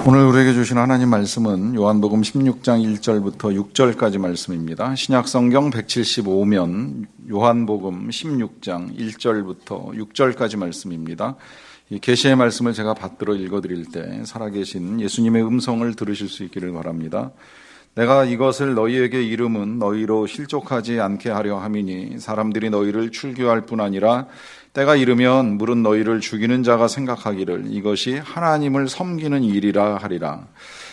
오늘 우리에게 주신 하나님 말씀은 요한복음 16장 1절부터 6절까지 말씀입니다. 신약성경 175면 요한복음 16장 1절부터 6절까지 말씀입니다. 이 계시의 말씀을 제가 받들어 읽어드릴 때 살아계신 예수님의 음성을 들으실 수 있기를 바랍니다. 내가 이것을 너희에게 이름은 너희로 실족하지 않게 하려 함이니 사람들이 너희를 출교할 뿐 아니라 때가 이르면 물은 너희를 죽이는 자가 생각하기를 이것이 하나님을 섬기는 일이라 하리라.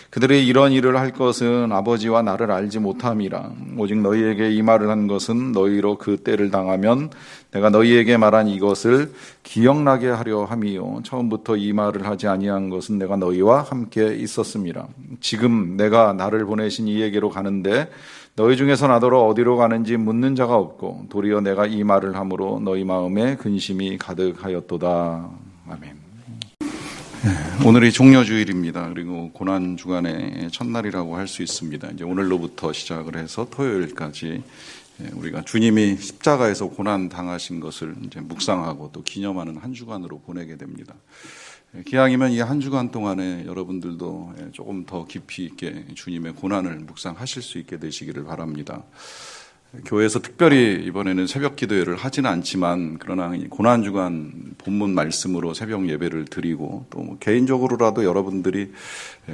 그들이 이런 일을 할 것은 아버지와 나를 알지 못함이라. 오직 너희에게 이 말을 한 것은 너희로 그 때를 당하면 내가 너희에게 말한 이것을 기억나게 하려 함이요 처음부터 이 말을 하지 아니한 것은 내가 너희와 함께 있었음이라. 지금 내가 나를 보내신 이에게로 가는데 너희 중에서 나더러 어디로 가는지 묻는 자가 없고 도리어 내가 이 말을 함으로 너희 마음에 근심이 가득하였도다. 아멘. 오늘이 종려주일입니다. 그리고 고난주간의 첫날이라고 할 수 있습니다. 이제 오늘로부터 시작을 해서 토요일까지 우리가 주님이 십자가에서 고난 당하신 것을 이제 묵상하고 또 기념하는 한 주간으로 보내게 됩니다. 기왕이면 이 한 주간 동안에 여러분들도 조금 더 깊이 있게 주님의 고난을 묵상하실 수 있게 되시기를 바랍니다. 교회에서 특별히 이번에는 새벽 기도회를 하지는 않지만 그러나 고난주간 본문 말씀으로 새벽 예배를 드리고 또 개인적으로라도 여러분들이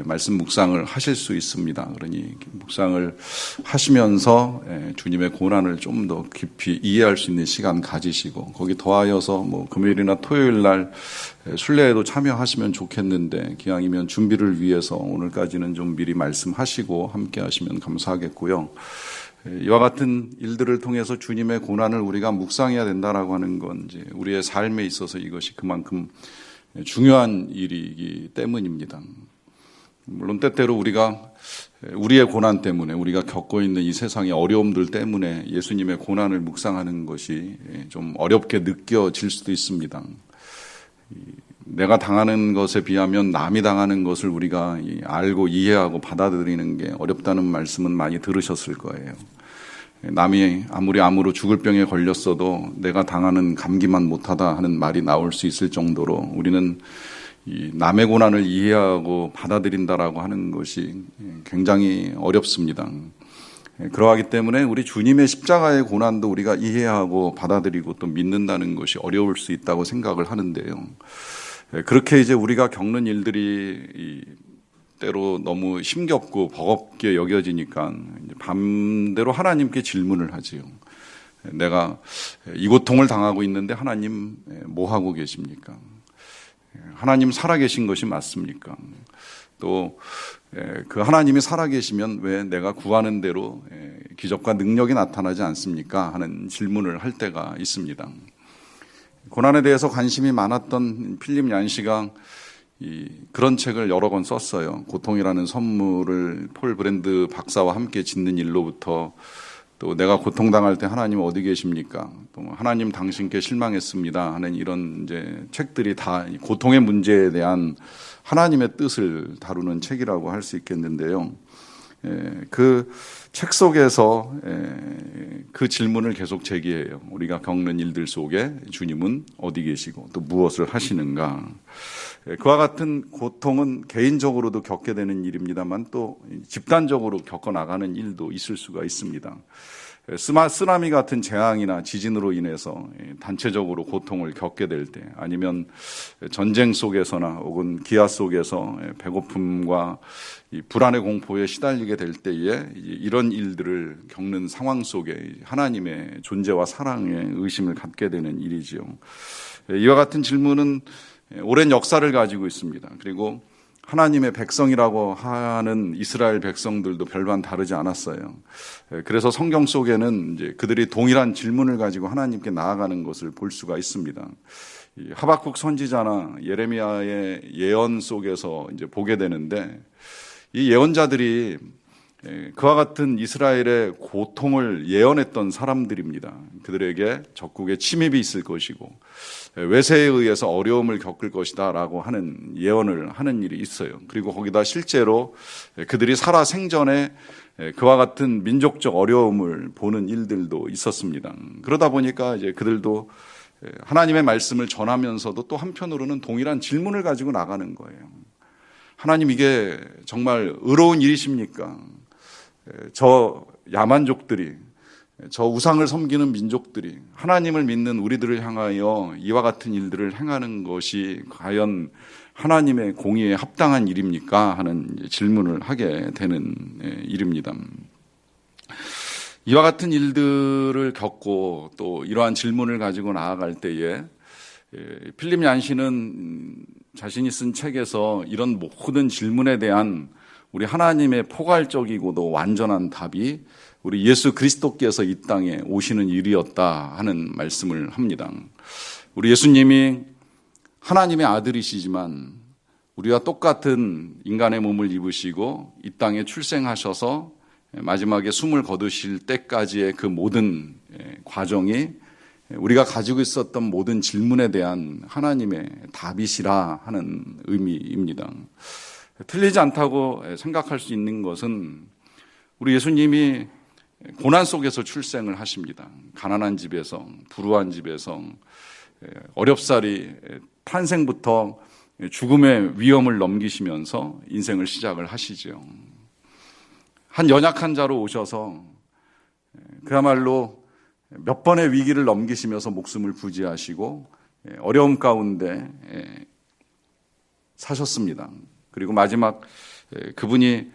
말씀 묵상을 하실 수 있습니다. 그러니 묵상을 하시면서 주님의 고난을 좀 더 깊이 이해할 수 있는 시간 가지시고 거기 더하여서 금요일이나 토요일 날 순례에도 참여하시면 좋겠는데 기왕이면 준비를 위해서 오늘까지는 좀 미리 말씀하시고 함께 하시면 감사하겠고요. 이와 같은 일들을 통해서 주님의 고난을 우리가 묵상해야 된다라고 하는 건 이제 우리의 삶에 있어서 이것이 그만큼 중요한 일이기 때문입니다. 물론 때때로 우리가 우리의 고난 때문에 우리가 겪고 있는 이 세상의 어려움들 때문에 예수님의 고난을 묵상하는 것이 좀 어렵게 느껴질 수도 있습니다. 내가 당하는 것에 비하면 남이 당하는 것을 우리가 알고 이해하고 받아들이는 게 어렵다는 말씀은 많이 들으셨을 거예요. 남이 아무리 암으로 죽을 병에 걸렸어도 내가 당하는 감기만 못하다 하는 말이 나올 수 있을 정도로 우리는 이 남의 고난을 이해하고 받아들인다라고 하는 것이 굉장히 어렵습니다. 그러하기 때문에 우리 주님의 십자가의 고난도 우리가 이해하고 받아들이고 또 믿는다는 것이 어려울 수 있다고 생각을 하는데요. 그렇게 이제 우리가 겪는 일들이 때로 너무 힘겹고 버겁게 여겨지니까 반대로 하나님께 질문을 하지요. 내가 이 고통을 당하고 있는데 하나님 뭐 하고 계십니까? 하나님 살아계신 것이 맞습니까? 또 그 하나님이 살아계시면 왜 내가 구하는 대로 기적과 능력이 나타나지 않습니까? 하는 질문을 할 때가 있습니다. 고난에 대해서 관심이 많았던 필립 얀시가 그런 책을 여러 권 썼어요. 고통이라는 선물을 폴 브랜드 박사와 함께 짓는 일로부터 또 내가 고통당할 때 하나님 어디 계십니까? 또 하나님 당신께 실망했습니다 하는 이런 이제 책들이 다 고통의 문제에 대한 하나님의 뜻을 다루는 책이라고 할 수 있겠는데요. 그 책 속에서 그 질문을 계속 제기해요. 우리가 겪는 일들 속에 주님은 어디 계시고 또 무엇을 하시는가? 그와 같은 고통은 개인적으로도 겪게 되는 일입니다만 또 집단적으로 겪어나가는 일도 있을 수가 있습니다. 쓰나미 같은 재앙이나 지진으로 인해서 단체적으로 고통을 겪게 될 때 아니면 전쟁 속에서나 혹은 기아 속에서 배고픔과 이 불안의 공포에 시달리게 될 때에 이런 일들을 겪는 상황 속에 하나님의 존재와 사랑에 의심을 갖게 되는 일이지요. 이와 같은 질문은 오랜 역사를 가지고 있습니다. 그리고 하나님의 백성이라고 하는 이스라엘 백성들도 별반 다르지 않았어요. 그래서 성경 속에는 이제 그들이 동일한 질문을 가지고 하나님께 나아가는 것을 볼 수가 있습니다. 하박국 선지자나 예레미야의 예언 속에서 이제 보게 되는데 이 예언자들이 그와 같은 이스라엘의 고통을 예언했던 사람들입니다. 그들에게 적국의 침입이 있을 것이고 외세에 의해서 어려움을 겪을 것이다 라고 하는 예언을 하는 일이 있어요. 그리고 거기다 실제로 그들이 살아 생전에 그와 같은 민족적 어려움을 보는 일들도 있었습니다. 그러다 보니까 이제 그들도 하나님의 말씀을 전하면서도 또 한편으로는 동일한 질문을 가지고 나가는 거예요. 하나님 이게 정말 의로운 일이십니까? 저 야만족들이, 저 우상을 섬기는 민족들이 하나님을 믿는 우리들을 향하여 이와 같은 일들을 행하는 것이 과연 하나님의 공의에 합당한 일입니까? 하는 질문을 하게 되는 일입니다. 이와 같은 일들을 겪고 또 이러한 질문을 가지고 나아갈 때에 필립 얀시는 자신이 쓴 책에서 이런 모든 질문에 대한 우리 하나님의 포괄적이고도 완전한 답이 우리 예수 그리스도께서 이 땅에 오시는 일이었다 하는 말씀을 합니다. 우리 예수님이 하나님의 아들이시지만 우리와 똑같은 인간의 몸을 입으시고 이 땅에 출생하셔서 마지막에 숨을 거두실 때까지의 그 모든 과정이 우리가 가지고 있었던 모든 질문에 대한 하나님의 답이시라 하는 의미입니다. 틀리지 않다고 생각할 수 있는 것은 우리 예수님이 고난 속에서 출생을 하십니다. 가난한 집에서, 불우한 집에서 어렵사리 탄생부터 죽음의 위험을 넘기시면서 인생을 시작을 하시죠. 한 연약한 자로 오셔서 그야말로 몇 번의 위기를 넘기시면서 목숨을 부지하시고 어려움 가운데 사셨습니다. 그리고 마지막 그분이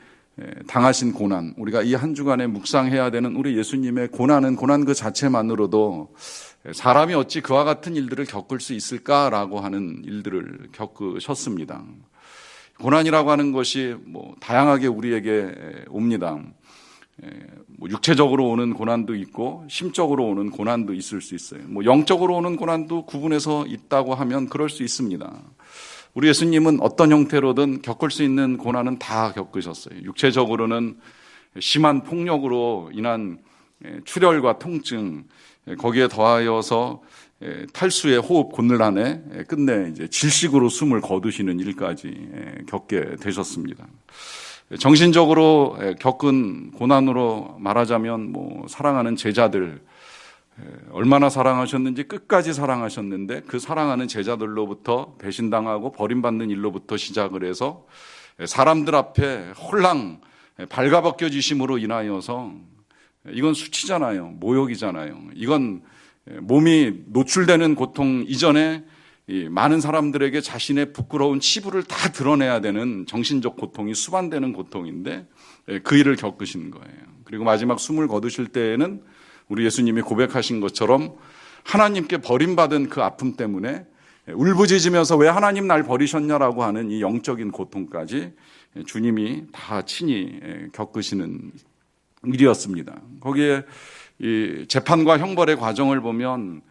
당하신 고난, 우리가 이 한 주간에 묵상해야 되는 우리 예수님의 고난은 고난 그 자체만으로도 사람이 어찌 그와 같은 일들을 겪을 수 있을까라고 하는 일들을 겪으셨습니다. 고난이라고 하는 것이 다양하게 우리에게 옵니다. 육체적으로 오는 고난도 있고 심적으로 오는 고난도 있을 수 있어요. 영적으로 오는 고난도 구분해서 있다고 하면 그럴 수 있습니다. 우리 예수님은 어떤 형태로든 겪을 수 있는 고난은 다 겪으셨어요. 육체적으로는 심한 폭력으로 인한 출혈과 통증, 거기에 더하여서 탈수의 호흡 곤란에 끝내 이제 질식으로 숨을 거두시는 일까지 겪게 되셨습니다. 정신적으로 겪은 고난으로 말하자면 사랑하는 제자들 얼마나 사랑하셨는지 끝까지 사랑하셨는데 그 사랑하는 제자들로부터 배신당하고 버림받는 일로부터 시작을 해서 사람들 앞에 홀랑 발가벗겨지심으로 인하여서 이건 수치잖아요. 모욕이잖아요. 이건 몸이 노출되는 고통 이전에 많은 사람들에게 자신의 부끄러운 치부를 다 드러내야 되는 정신적 고통이 수반되는 고통인데 그 일을 겪으신 거예요. 그리고 마지막 숨을 거두실 때에는 우리 예수님이 고백하신 것처럼 하나님께 버림받은 그 아픔 때문에 울부짖으면서 왜 하나님 날 버리셨냐라고 하는 이 영적인 고통까지 주님이 다 친히 겪으시는 일이었습니다. 거기에 이 재판과 형벌의 과정을 보면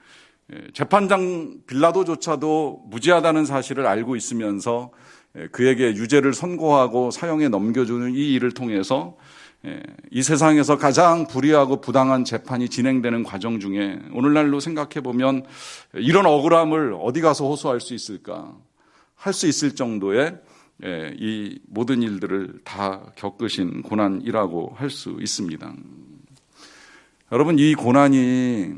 재판장 빌라도조차도 무죄하다는 사실을 알고 있으면서 그에게 유죄를 선고하고 사형에 넘겨주는 이 일을 통해서 이 세상에서 가장 불의하고 부당한 재판이 진행되는 과정 중에 오늘날로 생각해 보면 이런 억울함을 어디 가서 호소할 수 있을까 할 수 있을 정도의 이 모든 일들을 다 겪으신 고난이라고 할 수 있습니다. 여러분, 이 고난이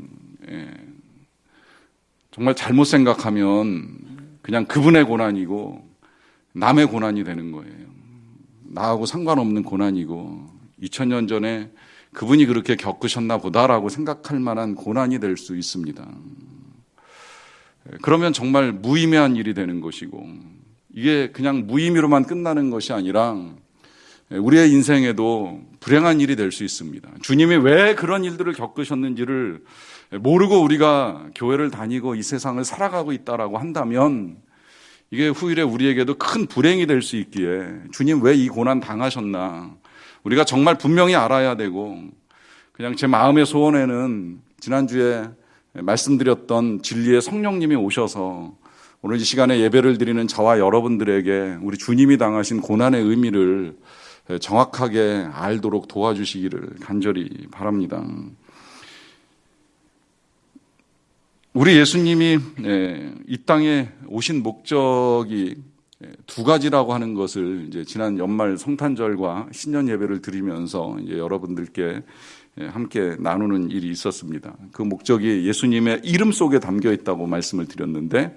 정말 잘못 생각하면 그냥 그분의 고난이고 남의 고난이 되는 거예요. 나하고 상관없는 고난이고 2000년 전에 그분이 그렇게 겪으셨나 보다라고 생각할 만한 고난이 될 수 있습니다. 그러면 정말 무의미한 일이 되는 것이고 이게 그냥 무의미로만 끝나는 것이 아니라 우리의 인생에도 불행한 일이 될 수 있습니다. 주님이 왜 그런 일들을 겪으셨는지를 모르고 우리가 교회를 다니고 이 세상을 살아가고 있다라고 한다면 이게 후일에 우리에게도 큰 불행이 될 수 있기에 주님 왜 이 고난 당하셨나 우리가 정말 분명히 알아야 되고 그냥 제 마음의 소원에는 지난주에 말씀드렸던 진리의 성령님이 오셔서 오늘 이 시간에 예배를 드리는 저와 여러분들에게 우리 주님이 당하신 고난의 의미를 정확하게 알도록 도와주시기를 간절히 바랍니다. 우리 예수님이 이 땅에 오신 목적이 두 가지라고 하는 것을 이제 지난 연말 성탄절과 신년 예배를 드리면서 이제 여러분들께 함께 나누는 일이 있었습니다. 그 목적이 예수님의 이름 속에 담겨 있다고 말씀을 드렸는데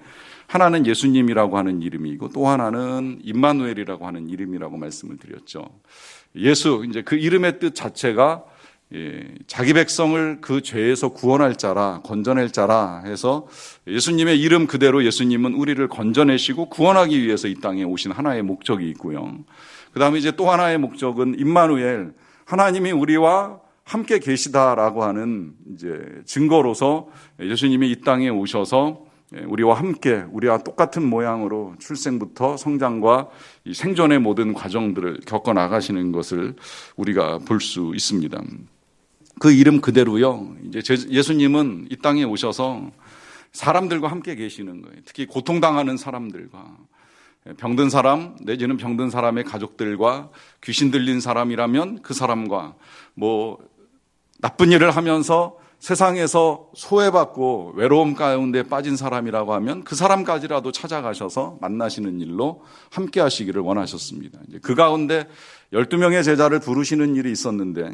하나는 예수님이라고 하는 이름이고 또 하나는 임마누엘이라고 하는 이름이라고 말씀을 드렸죠. 예수, 이제 그 이름의 뜻 자체가 자기 백성을 그 죄에서 구원할 자라, 건져낼 자라 해서 예수님의 이름 그대로 예수님은 우리를 건져내시고 구원하기 위해서 이 땅에 오신 하나의 목적이 있고요. 그 다음에 이제 또 하나의 목적은 임마누엘, 하나님이 우리와 함께 계시다라고 하는 이제 증거로서 예수님이 이 땅에 오셔서 우리와 함께, 우리와 똑같은 모양으로 출생부터 성장과 이 생존의 모든 과정들을 겪어 나가시는 것을 우리가 볼 수 있습니다. 그 이름 그대로요. 이제 예수님은 이 땅에 오셔서 사람들과 함께 계시는 거예요. 특히 고통당하는 사람들과 병든 사람 내지는 병든 사람의 가족들과 귀신 들린 사람이라면 그 사람과 뭐 나쁜 일을 하면서 세상에서 소외받고 외로움 가운데 빠진 사람이라고 하면 그 사람까지라도 찾아가셔서 만나시는 일로 함께 하시기를 원하셨습니다. 이제 그 가운데 12명의 제자를 부르시는 일이 있었는데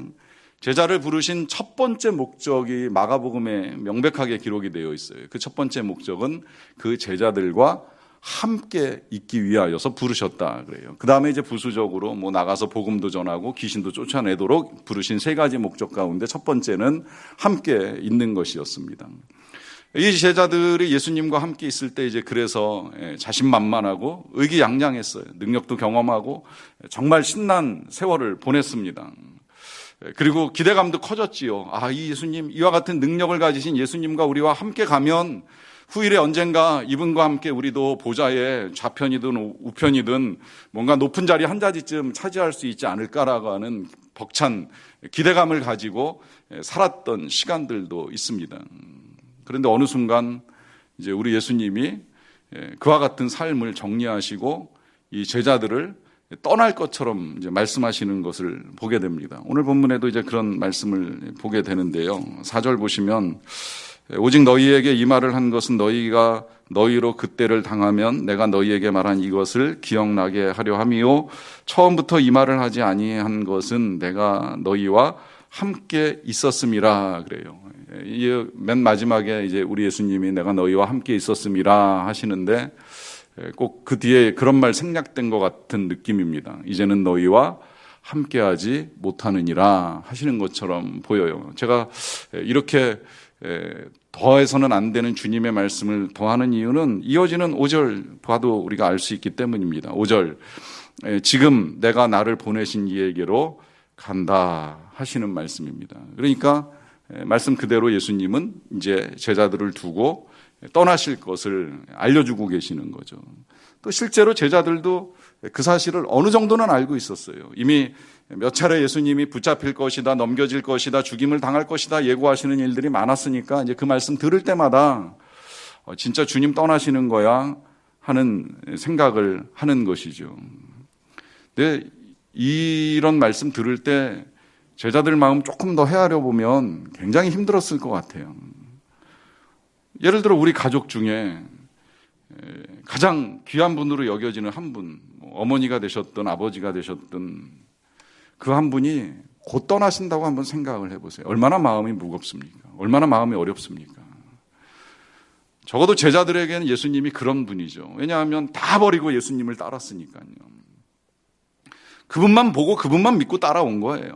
제자를 부르신 첫 번째 목적이 마가복음에 명백하게 기록이 되어 있어요. 그 첫 번째 목적은 그 제자들과 함께 있기 위하여서 부르셨다 그래요. 그 다음에 이제 부수적으로 뭐 나가서 복음도 전하고 귀신도 쫓아내도록 부르신 세 가지 목적 가운데 첫 번째는 함께 있는 것이었습니다. 이 제자들이 예수님과 함께 있을 때 이제 그래서 자신만만하고 의기양양했어요. 능력도 경험하고 정말 신난 세월을 보냈습니다. 그리고 기대감도 커졌지요. 아, 이 예수님, 이와 같은 능력을 가지신 예수님과 우리와 함께 가면 후일에 언젠가 이분과 함께 우리도 보좌의 좌편이든 우편이든 뭔가 높은 자리 한 자리쯤 차지할 수 있지 않을까라고 하는 벅찬 기대감을 가지고 살았던 시간들도 있습니다. 그런데 어느 순간 이제 우리 예수님이 그와 같은 삶을 정리하시고 이 제자들을 떠날 것처럼 이제 말씀하시는 것을 보게 됩니다. 오늘 본문에도 이제 그런 말씀을 보게 되는데요. 4절 보시면 오직 너희에게 이 말을 한 것은 너희가 너희로 그때를 당하면 내가 너희에게 말한 이것을 기억나게 하려 함이요 처음부터 이 말을 하지 아니한 것은 내가 너희와 함께 있었음이라 그래요. 이 맨 마지막에 이제 우리 예수님이 내가 너희와 함께 있었음이라 하시는데 꼭 그 뒤에 그런 말 생략된 것 같은 느낌입니다. 이제는 너희와 함께하지 못하느니라 하시는 것처럼 보여요. 제가 이렇게 더해서는 안 되는 주님의 말씀을 더하는 이유는 이어지는 5절 봐도 우리가 알 수 있기 때문입니다. 5절 지금 내가 나를 보내신 이에게로 간다 하시는 말씀입니다. 그러니까 말씀 그대로 예수님은 이제 제자들을 두고 떠나실 것을 알려주고 계시는 거죠. 또 실제로 제자들도 그 사실을 어느 정도는 알고 있었어요. 이미 몇 차례 예수님이 붙잡힐 것이다, 넘겨질 것이다, 죽임을 당할 것이다 예고하시는 일들이 많았으니까 이제 그 말씀 들을 때마다 진짜 주님 떠나시는 거야 하는 생각을 하는 것이죠. 근데 이런 말씀 들을 때 제자들 마음 조금 더 헤아려 보면 굉장히 힘들었을 것 같아요. 예를 들어 우리 가족 중에 가장 귀한 분으로 여겨지는 한 분, 어머니가 되셨든 아버지가 되셨든 그 한 분이 곧 떠나신다고 한번 생각을 해보세요. 얼마나 마음이 무겁습니까? 얼마나 마음이 어렵습니까? 적어도 제자들에게는 예수님이 그런 분이죠. 왜냐하면 다 버리고 예수님을 따랐으니까요. 그분만 보고 그분만 믿고 따라온 거예요.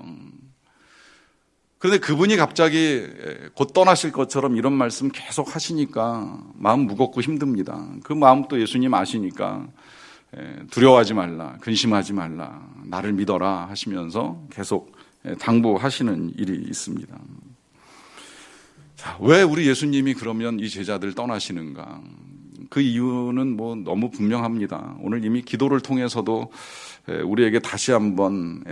그런데 그분이 갑자기 곧 떠나실 것처럼 이런 말씀 계속 하시니까 마음 무겁고 힘듭니다. 그 마음 또 예수님 아시니까 두려워하지 말라, 근심하지 말라, 나를 믿어라 하시면서 계속 당부하시는 일이 있습니다. 자, 왜 우리 예수님이 그러면 이 제자들 떠나시는가? 그 이유는 뭐 너무 분명합니다. 오늘 이미 기도를 통해서도 우리에게 다시 한번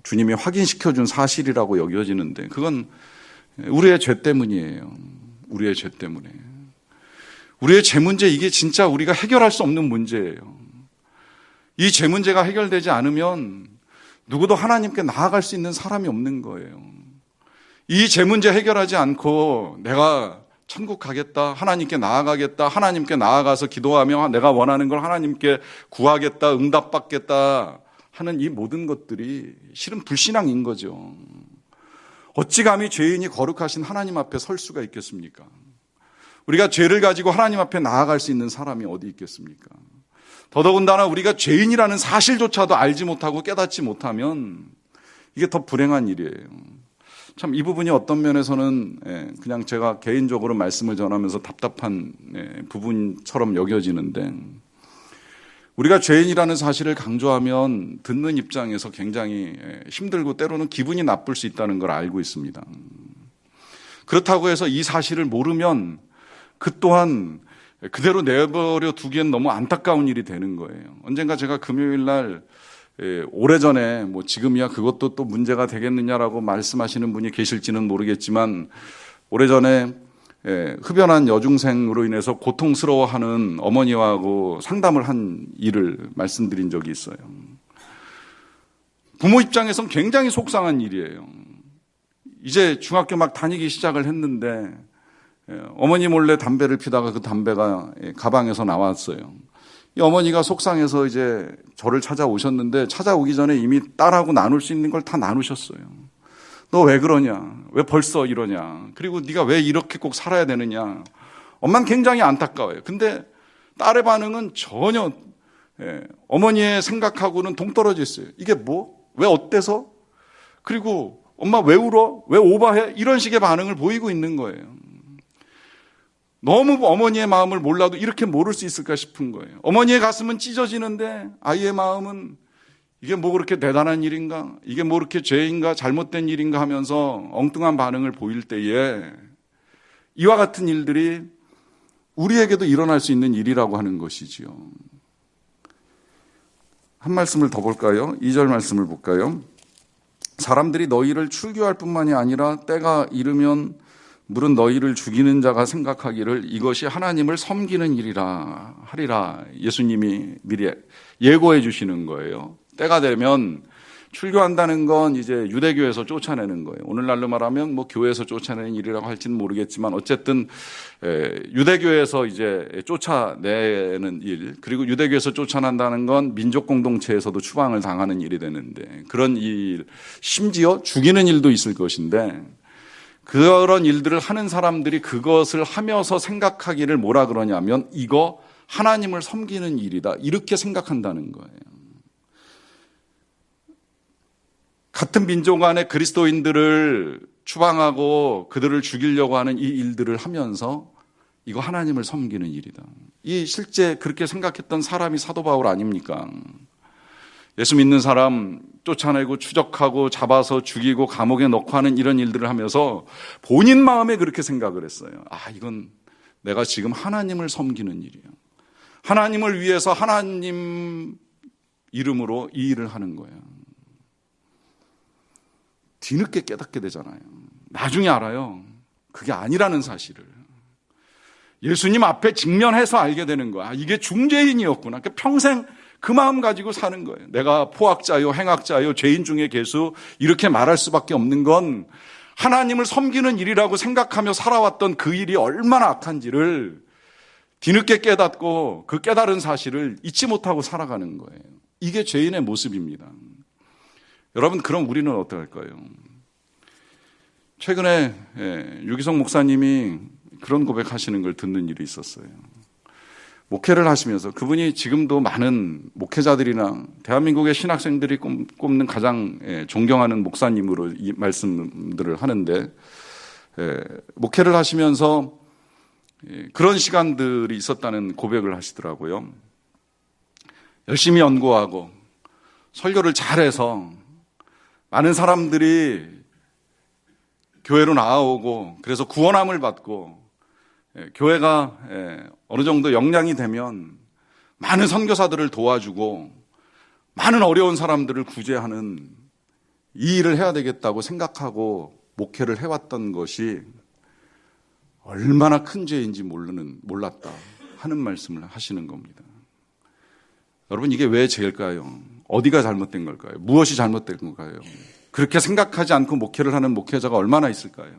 주님이 확인시켜준 사실이라고 여겨지는데 그건 우리의 죄 때문이에요. 우리의 죄 때문에. 우리의 죄 문제 이게 진짜 우리가 해결할 수 없는 문제예요. 이 죄 문제가 해결되지 않으면 누구도 하나님께 나아갈 수 있는 사람이 없는 거예요. 이 죄 문제 해결하지 않고 내가 천국 가겠다, 하나님께 나아가겠다, 하나님께 나아가서 기도하며 내가 원하는 걸 하나님께 구하겠다, 응답받겠다 하는 이 모든 것들이 실은 불신앙인 거죠. 어찌 감히 죄인이 거룩하신 하나님 앞에 설 수가 있겠습니까? 우리가 죄를 가지고 하나님 앞에 나아갈 수 있는 사람이 어디 있겠습니까? 더더군다나 우리가 죄인이라는 사실조차도 알지 못하고 깨닫지 못하면 이게 더 불행한 일이에요. 참 이 부분이 어떤 면에서는 그냥 제가 개인적으로 말씀을 전하면서 답답한 부분처럼 여겨지는데, 우리가 죄인이라는 사실을 강조하면 듣는 입장에서 굉장히 힘들고 때로는 기분이 나쁠 수 있다는 걸 알고 있습니다. 그렇다고 해서 이 사실을 모르면 그 또한 그대로 내버려 두기엔 너무 안타까운 일이 되는 거예요. 언젠가 제가 금요일 날 오래전에 뭐 지금이야 그것도 또 문제가 되겠느냐라고 말씀하시는 분이 계실지는 모르겠지만, 오래전에 흡연한 여중생으로 인해서 고통스러워하는 어머니하고 상담을 한 일을 말씀드린 적이 있어요. 부모 입장에선 굉장히 속상한 일이에요. 이제 중학교 막 다니기 시작을 했는데 어머니 몰래 담배를 피다가 그 담배가 가방에서 나왔어요. 이 어머니가 속상해서 이제 저를 찾아오셨는데, 찾아오기 전에 이미 딸하고 나눌 수 있는 걸 다 나누셨어요. 너 왜 그러냐? 왜 벌써 이러냐? 그리고 네가 왜 이렇게 꼭 살아야 되느냐? 엄마는 굉장히 안타까워요. 근데 딸의 반응은 전혀 어머니의 생각하고는 동떨어져 있어요. 이게 뭐? 왜 어때서? 그리고 엄마 왜 울어? 왜 오바해? 이런 식의 반응을 보이고 있는 거예요. 너무 어머니의 마음을 몰라도 이렇게 모를 수 있을까 싶은 거예요. 어머니의 가슴은 찢어지는데 아이의 마음은 이게 뭐 그렇게 대단한 일인가? 이게 뭐 그렇게 죄인가? 잘못된 일인가? 하면서 엉뚱한 반응을 보일 때에 이와 같은 일들이 우리에게도 일어날 수 있는 일이라고 하는 것이지요. 한 말씀을 더 볼까요? 2절 말씀을 볼까요? 사람들이 너희를 출교할 뿐만이 아니라 때가 이르면 물은 너희를 죽이는 자가 생각하기를 이것이 하나님을 섬기는 일이라 하리라. 예수님이 미리 예고해 주시는 거예요. 때가 되면 출교한다는 건 이제 유대교에서 쫓아내는 거예요. 오늘날로 말하면 뭐 교회에서 쫓아내는 일이라고 할지는 모르겠지만 어쨌든 유대교에서 이제 쫓아내는 일, 그리고 유대교에서 쫓아낸다는 건 민족 공동체에서도 추방을 당하는 일이 되는데, 그런 일, 심지어 죽이는 일도 있을 것인데, 그런 일들을 하는 사람들이 그것을 하면서 생각하기를 뭐라 그러냐면 이거 하나님을 섬기는 일이다, 이렇게 생각한다는 거예요. 같은 민족 안에 그리스도인들을 추방하고 그들을 죽이려고 하는 이 일들을 하면서 이거 하나님을 섬기는 일이다. 이 실제 그렇게 생각했던 사람이 사도 바울 아닙니까? 예수 믿는 사람 쫓아내고 추적하고 잡아서 죽이고 감옥에 넣고 하는 이런 일들을 하면서 본인 마음에 그렇게 생각을 했어요. 아, 이건 내가 지금 하나님을 섬기는 일이야. 하나님을 위해서 하나님 이름으로 이 일을 하는 거야. 뒤늦게 깨닫게 되잖아요. 나중에 알아요. 그게 아니라는 사실을. 예수님 앞에 직면해서 알게 되는 거야. 이게 중죄인이었구나. 평생 그 마음 가지고 사는 거예요. 내가 포악자요, 행악자요, 죄인 중에 괴수, 이렇게 말할 수밖에 없는 건 하나님을 섬기는 일이라고 생각하며 살아왔던 그 일이 얼마나 악한지를 뒤늦게 깨닫고 그 깨달은 사실을 잊지 못하고 살아가는 거예요. 이게 죄인의 모습입니다. 여러분, 그럼 우리는 어떡할까요? 최근에 유기성 목사님이 그런 고백하시는 걸 듣는 일이 있었어요. 목회를 하시면서 그분이 지금도 많은 목회자들이나 대한민국의 신학생들이 꼽는 가장 존경하는 목사님으로 이 말씀들을 하는데, 목회를 하시면서 그런 시간들이 있었다는 고백을 하시더라고요. 열심히 연구하고 설교를 잘해서 많은 사람들이 교회로 나아오고 그래서 구원함을 받고 교회가 어느 정도 역량이 되면 많은 선교사들을 도와주고 많은 어려운 사람들을 구제하는 이 일을 해야 되겠다고 생각하고 목회를 해왔던 것이 얼마나 큰 죄인지 몰랐다 하는 말씀을 하시는 겁니다. 여러분, 이게 왜 죄일까요? 어디가 잘못된 걸까요? 무엇이 잘못된 걸까요? 그렇게 생각하지 않고 목회를 하는 목회자가 얼마나 있을까요?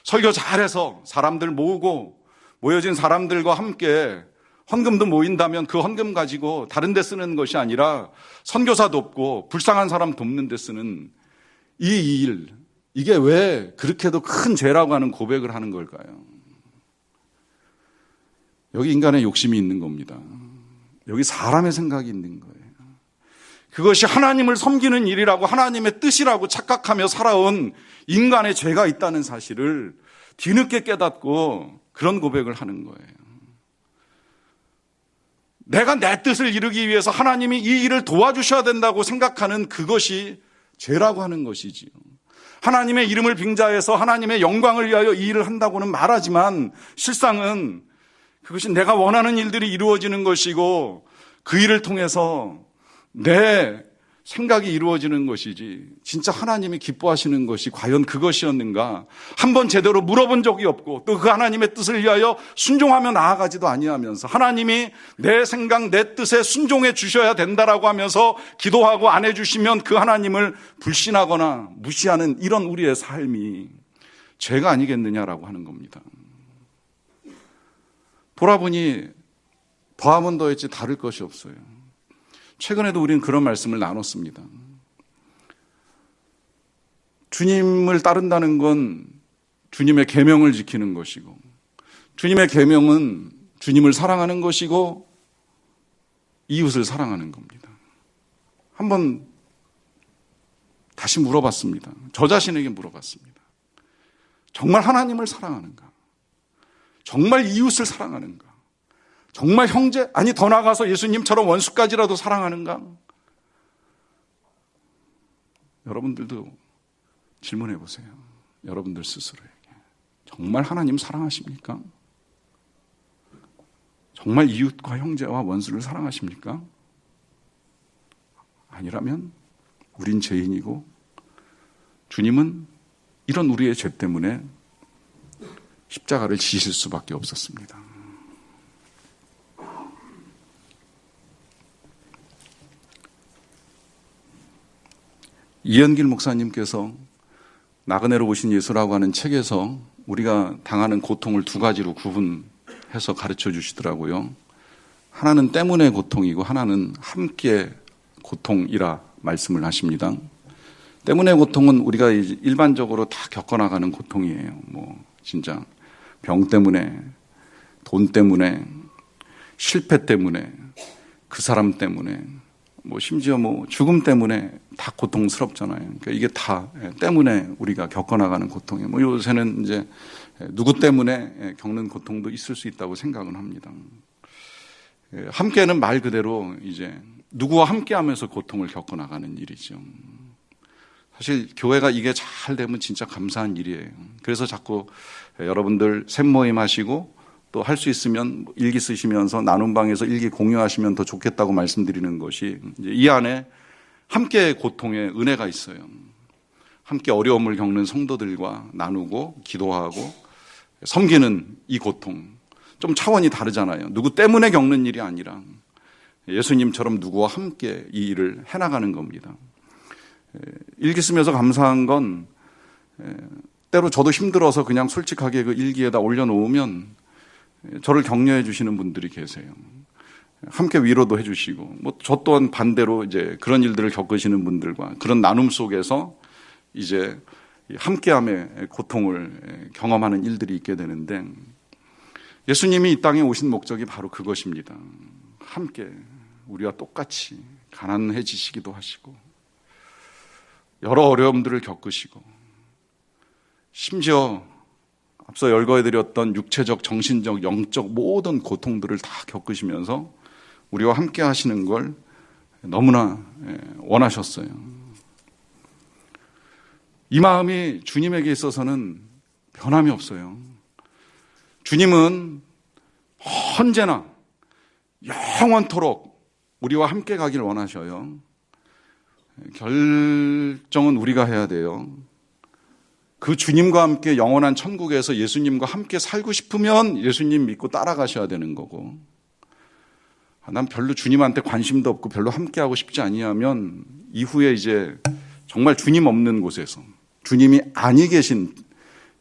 설교 잘해서 사람들 모으고 모여진 사람들과 함께 헌금도 모인다면 그 헌금 가지고 다른 데 쓰는 것이 아니라 선교사 돕고 불쌍한 사람 돕는 데 쓰는 이 일, 이게 왜 그렇게도 큰 죄라고 하는 고백을 하는 걸까요? 여기 인간의 욕심이 있는 겁니다. 여기 사람의 생각이 있는 거예요. 그것이 하나님을 섬기는 일이라고 하나님의 뜻이라고 착각하며 살아온 인간의 죄가 있다는 사실을 뒤늦게 깨닫고 그런 고백을 하는 거예요. 내가 내 뜻을 이루기 위해서 하나님이 이 일을 도와주셔야 된다고 생각하는 그것이 죄라고 하는 것이지요. 하나님의 이름을 빙자해서 하나님의 영광을 위하여 이 일을 한다고는 말하지만 실상은 그것이 내가 원하는 일들이 이루어지는 것이고 그 일을 통해서 내 생각이 이루어지는 것이지 진짜 하나님이 기뻐하시는 것이 과연 그것이었는가 한번 제대로 물어본 적이 없고 또 그 하나님의 뜻을 위하여 순종하며 나아가지도 아니하면서 하나님이 내 생각 내 뜻에 순종해 주셔야 된다라고 하면서 기도하고 안 해주시면 그 하나님을 불신하거나 무시하는 이런 우리의 삶이 죄가 아니겠느냐라고 하는 겁니다. 돌아보니 더하면 더했지 다를 것이 없어요. 최근에도 우리는 그런 말씀을 나눴습니다. 주님을 따른다는 건 주님의 계명을 지키는 것이고 주님의 계명은 주님을 사랑하는 것이고 이웃을 사랑하는 겁니다. 한번 다시 물어봤습니다. 저 자신에게 물어봤습니다. 정말 하나님을 사랑하는가? 정말 이웃을 사랑하는가? 정말 형제? 아니 더 나아가서 예수님처럼 원수까지라도 사랑하는가? 여러분들도 질문해 보세요. 여러분들 스스로에게. 정말 하나님 사랑하십니까? 정말 이웃과 형제와 원수를 사랑하십니까? 아니라면 우린 죄인이고 주님은 이런 우리의 죄 때문에 십자가를 지실 수밖에 없었습니다. 이현길 목사님께서 나그네로 오신 예수라고 하는 책에서 우리가 당하는 고통을 두 가지로 구분해서 가르쳐 주시더라고요. 하나는 때문에 고통이고 하나는 함께 고통이라 말씀을 하십니다. 때문에 고통은 우리가 일반적으로 다 겪어나가는 고통이에요. 진짜 병 때문에, 돈 때문에, 실패 때문에, 그 사람 때문에, 심지어 죽음 때문에 다 고통스럽잖아요. 그러니까 이게 다 때문에 우리가 겪어나가는 고통이에요. 요새는 이제 누구 때문에 겪는 고통도 있을 수 있다고 생각은 합니다. 함께는 말 그대로 이제 누구와 함께하면서 고통을 겪어나가는 일이죠. 사실 교회가 이게 잘 되면 진짜 감사한 일이에요. 그래서 자꾸 여러분들 샘모임 하시고 또 할 수 있으면 일기 쓰시면서 나눔 방에서 일기 공유하시면 더 좋겠다고 말씀드리는 것이 이제 이 안에 함께 고통의 은혜가 있어요. 함께 어려움을 겪는 성도들과 나누고 기도하고 섬기는 이 고통. 좀 차원이 다르잖아요. 누구 때문에 겪는 일이 아니라 예수님처럼 누구와 함께 이 일을 해나가는 겁니다. 일기 쓰면서 감사한 건 때로 저도 힘들어서 그냥 솔직하게 그 일기에다 올려놓으면 저를 격려해 주시는 분들이 계세요. 함께 위로도 해 주시고, 저 또한 반대로 이제 그런 일들을 겪으시는 분들과 그런 나눔 속에서 이제 함께함의 고통을 경험하는 일들이 있게 되는데, 예수님이 이 땅에 오신 목적이 바로 그것입니다. 함께 우리와 똑같이 가난해지시기도 하시고, 여러 어려움들을 겪으시고, 심지어 앞서 열거해드렸던 육체적, 정신적, 영적 모든 고통들을 다 겪으시면서 우리와 함께 하시는 걸 너무나 원하셨어요. 이 마음이 주님에게 있어서는 변함이 없어요. 주님은 언제나 영원토록 우리와 함께 가길 원하셔요. 결정은 우리가 해야 돼요. 그 주님과 함께 영원한 천국에서 예수님과 함께 살고 싶으면 예수님 믿고 따라가셔야 되는 거고, 난 별로 주님한테 관심도 없고 별로 함께하고 싶지 아니하면 이후에 이제 정말 주님 없는 곳에서, 주님이 아니 계신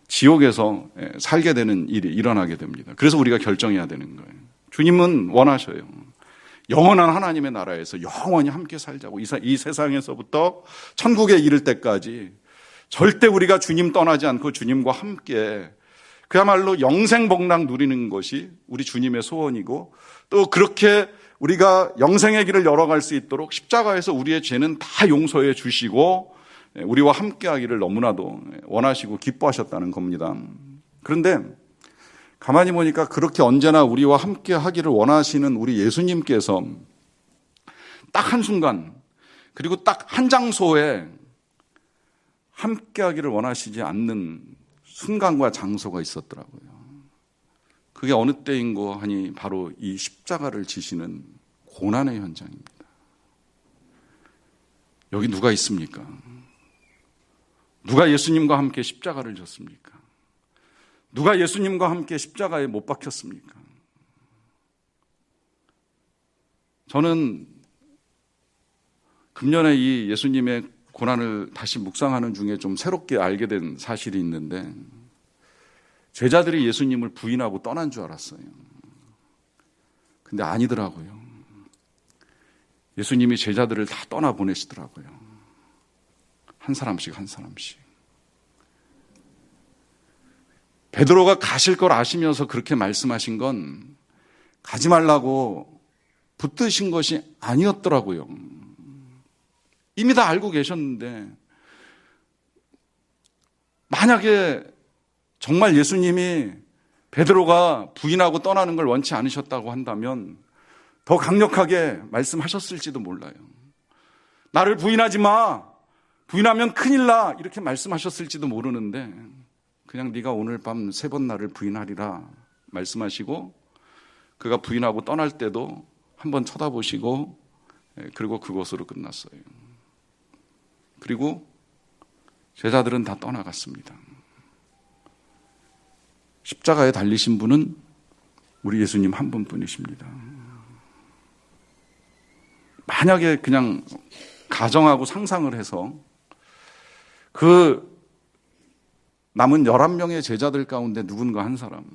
지옥에서 살게 되는 일이 일어나게 됩니다. 그래서 우리가 결정해야 되는 거예요. 주님은 원하셔요. 영원한 하나님의 나라에서 영원히 함께 살자고. 이 세상에서부터 천국에 이를 때까지 절대 우리가 주님 떠나지 않고 주님과 함께 그야말로 영생복락 누리는 것이 우리 주님의 소원이고, 또 그렇게 우리가 영생의 길을 열어갈 수 있도록 십자가에서 우리의 죄는 다 용서해 주시고 우리와 함께하기를 너무나도 원하시고 기뻐하셨다는 겁니다. 그런데 가만히 보니까 그렇게 언제나 우리와 함께하기를 원하시는 우리 예수님께서 딱 한순간, 그리고 딱 한 장소에 함께하기를 원하시지 않는 순간과 장소가 있었더라고요. 그게 어느 때인고 하니 바로 이 십자가를 지시는 고난의 현장입니다. 여기 누가 있습니까? 누가 예수님과 함께 십자가를 졌습니까? 누가 예수님과 함께 십자가에 못 박혔습니까? 저는 금년에 이 예수님의 고난을 다시 묵상하는 중에 좀 새롭게 알게 된 사실이 있는데, 제자들이 예수님을 부인하고 떠난 줄 알았어요. 근데 아니더라고요. 예수님이 제자들을 다 떠나보내시더라고요. 한 사람씩 한 사람씩. 베드로가 가실 걸 아시면서 그렇게 말씀하신 건 가지 말라고 붙드신 것이 아니었더라고요. 이미 다 알고 계셨는데, 만약에 정말 예수님이 베드로가 부인하고 떠나는 걸 원치 않으셨다고 한다면 더 강력하게 말씀하셨을지도 몰라요. 나를 부인하지 마. 부인하면 큰일 나. 이렇게 말씀하셨을지도 모르는데, 그냥 네가 오늘 밤 3번 나를 부인하리라 말씀하시고, 그가 부인하고 떠날 때도 한번 쳐다보시고, 그리고 그것으로 끝났어요. 그리고 제자들은 다 떠나갔습니다. 십자가에 달리신 분은 우리 예수님 한 분뿐이십니다. 만약에 그냥 가정하고 상상을 해서 그 남은 11명의 제자들 가운데 누군가 한 사람,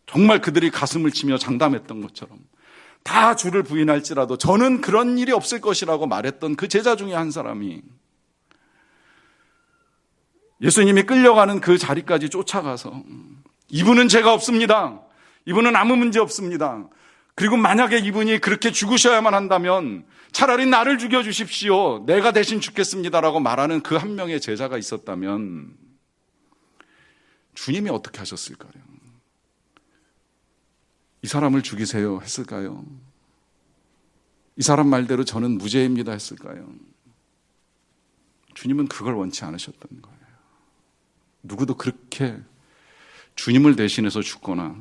정말 그들이 가슴을 치며 장담했던 것처럼 다 주를 부인할지라도 저는 그런 일이 없을 것이라고 말했던 그 제자 중에 한 사람이 예수님이 끌려가는 그 자리까지 쫓아가서 이분은 죄가 없습니다. 이분은 아무 문제 없습니다. 그리고 만약에 이분이 그렇게 죽으셔야만 한다면 차라리 나를 죽여주십시오. 내가 대신 죽겠습니다라고 말하는 그 한 명의 제자가 있었다면 주님이 어떻게 하셨을까요? 이 사람을 죽이세요 했을까요? 이 사람 말대로 저는 무죄입니다 했을까요? 주님은 그걸 원치 않으셨던 거예요. 누구도 그렇게 주님을 대신해서 죽거나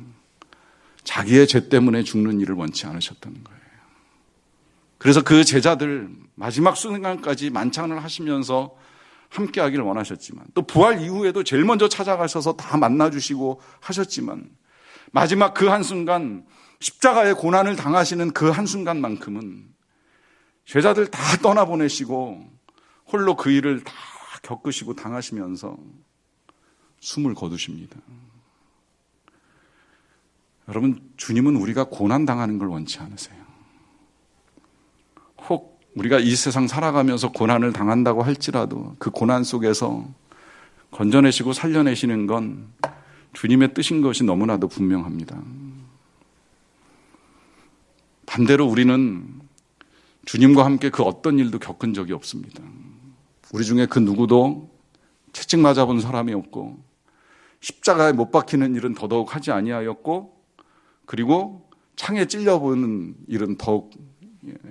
자기의 죄 때문에 죽는 일을 원치 않으셨던 거예요. 그래서 그 제자들 마지막 순간까지 만찬을 하시면서 함께하기를 원하셨지만, 또 부활 이후에도 제일 먼저 찾아가셔서 다 만나주시고 하셨지만, 마지막 그 한순간 십자가의 고난을 당하시는 그 한순간만큼은 제자들 다 떠나보내시고 홀로 그 일을 다 겪으시고 당하시면서 숨을 거두십니다. 여러분, 주님은 우리가 고난당하는 걸 원치 않으세요. 혹 우리가 이 세상 살아가면서 고난을 당한다고 할지라도 그 고난 속에서 건져내시고 살려내시는 건 주님의 뜻인 것이 너무나도 분명합니다. 반대로 우리는 주님과 함께 그 어떤 일도 겪은 적이 없습니다. 우리 중에 그 누구도 채찍 맞아본 사람이 없고 십자가에 못 박히는 일은 더더욱 하지 아니하였고, 그리고 창에 찔려보는 일은 더욱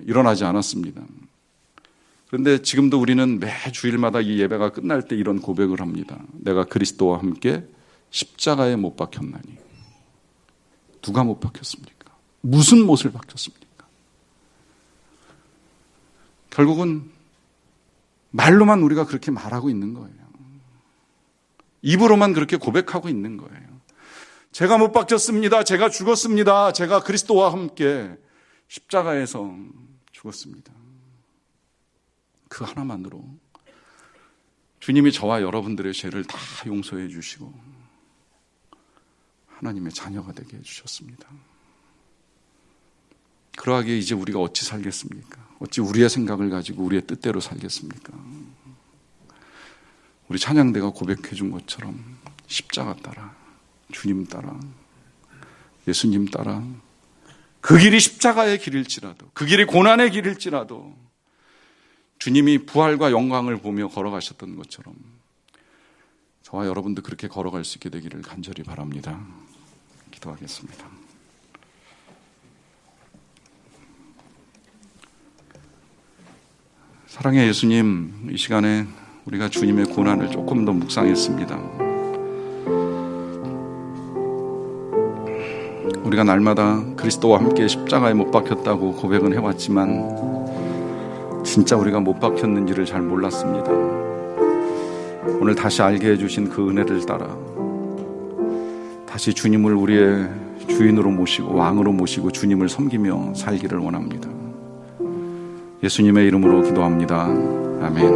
일어나지 않았습니다. 그런데 지금도 우리는 매 주일마다 이 예배가 끝날 때 이런 고백을 합니다. 내가 그리스도와 함께 십자가에 못 박혔나니. 누가 못 박혔습니까? 무슨 못을 박혔습니까? 결국은 말로만 우리가 그렇게 말하고 있는 거예요. 입으로만 그렇게 고백하고 있는 거예요. 제가 못 박혔습니다. 제가 죽었습니다. 제가 그리스도와 함께 십자가에서 죽었습니다. 그 하나만으로 주님이 저와 여러분들의 죄를 다 용서해 주시고 하나님의 자녀가 되게 해주셨습니다. 그러하기에 이제 우리가 어찌 살겠습니까? 어찌 우리의 생각을 가지고 우리의 뜻대로 살겠습니까? 우리 찬양대가 고백해 준 것처럼 십자가 따라 주님 따라, 예수님 따라, 그 길이 십자가의 길일지라도, 그 길이 고난의 길일지라도 주님이 부활과 영광을 보며 걸어가셨던 것처럼 저와 여러분도 그렇게 걸어갈 수 있게 되기를 간절히 바랍니다. 기도하겠습니다. 사랑의 예수님, 이 시간에 우리가 주님의 고난을 조금 더 묵상했습니다. 우리가 날마다 그리스도와 함께 십자가에 못 박혔다고 고백은 해왔지만 진짜 우리가 못 박혔는지를 잘 몰랐습니다. 오늘 다시 알게 해주신 그 은혜를 따라 다시 주님을 우리의 주인으로 모시고 왕으로 모시고 주님을 섬기며 살기를 원합니다. 예수님의 이름으로 기도합니다. 아멘.